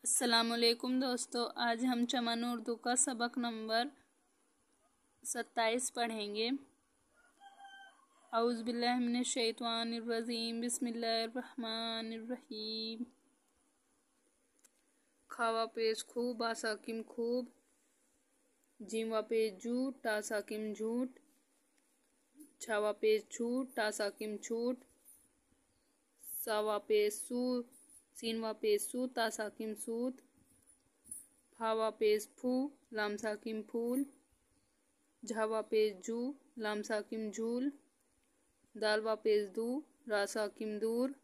अस्सलामुअलैकुम दोस्तों, आज हम चमन उर्दू का सबक नंबर 27 पढ़ेंगे। औज़ु बिल्लाहि मिनश शैतानिर रजीम, बिस्मिल्लाहिर रहमानिर रहीम। खावा पेश खूब, बासाकिम खूब, जीवा पेश जूट, टासाकिम झूठ, छावा पेश छूट, टासाकिम छूट, सावा पेश सू, सीनवा पेश सू, तासाकिम सूत, फावा पेश फू, लामसाकिम फूल, झावा पेश जू, लामसाकिम झूल, दालवा पेश दू, रासाकिम दूर,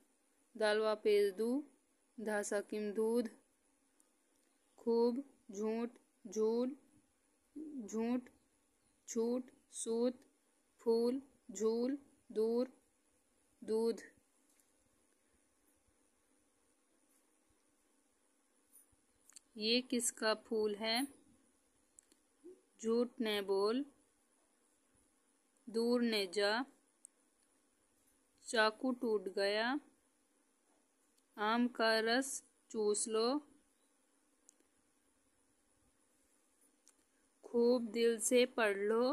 दालवा पेश दू, धासाकिम दूध, खूब, झूठ, झूल, झूठ, छूट, सूत, फूल, झूल, दूर, दूध। ये किसका फूल है? झूठ ने बोल, दूर ने जा, चाकू टूट गया, आम का रस चूस लो, खूब दिल से पढ़ लो,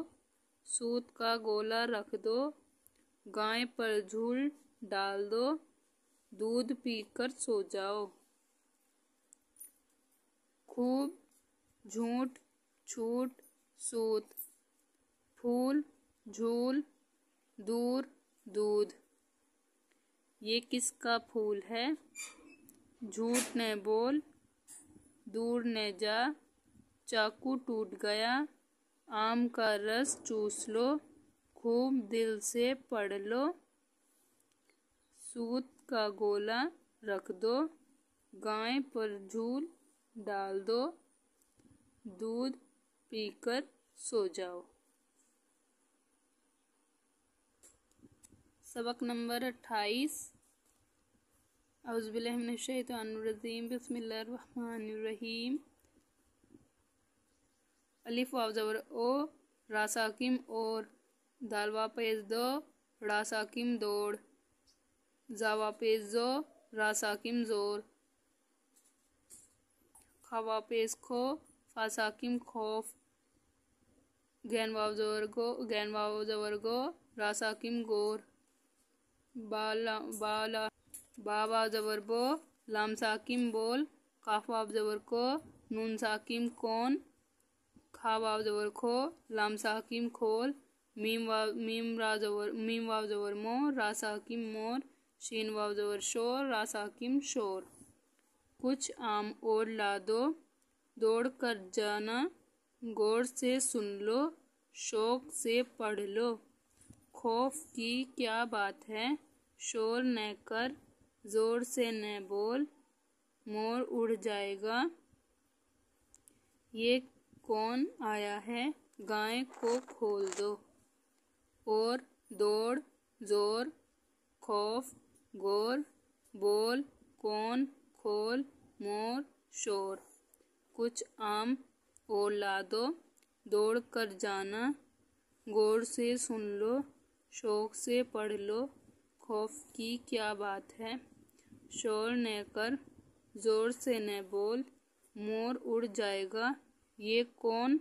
सूत का गोला रख दो, गाय पर झूल डाल दो, दूध पीकर सो जाओ। खूब, झूठ, छूट, सूत, फूल, झूल, दूर, दूध। ये किसका फूल है? झूठ ने बोल, दूर ने जा, चाकू टूट गया, आम का रस चूस लो, खूब दिल से पढ़ लो, सूत का गोला रख दो, गाय पर झूल डाल दो, दूध पीकर सो जाओ। सबक नंबर 28। औज़ु बिल्लाहि मिनश शैतानिर रजीम, बिस्मिल्लाहिर रहमानिर रहीम। अलिफ वाव ज़बर ओ, रासाकिम और, दालवा पेश दो, रासाकिम दौड़, जावा पेश जो, रासाकिम जोर, खावा पेश खो, फासाकिम खौफ, गैन वाव ज़बर गो, रासाकिम गोर, बा वाव ज़बर बो, लामसाकिम बोल, काफ वाव ज़बर को, नून साकिम कौन, खा वाव ज़बर खो, लामसाकिम खोल, मीम वाव ज़बर मो, रासाकिम मोर, शीन वाव ज़बर शोर, रासाकिम शोर। कुछ आम और ला दो, दौड़ कर जाना, गौर से सुन लो, शौक से पढ़ लो, खौफ की क्या बात है, शोर न कर, जोर से न बोल, मोर उड़ जाएगा, ये कौन आया है, गाय को खोल दो। और, दौड़, जोर, खौफ, गौर, बोल, कौन, खोल, मोर, शोर। कुछ आम और ला दो, दौड़ कर जाना, गौर से सुन लो, शौक से पढ़ लो, खौफ की क्या बात है, शोर न कर, जोर से न बोल, मोर उड़ जाएगा, ये कौन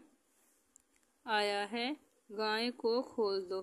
आया है, गाय को खोल दो।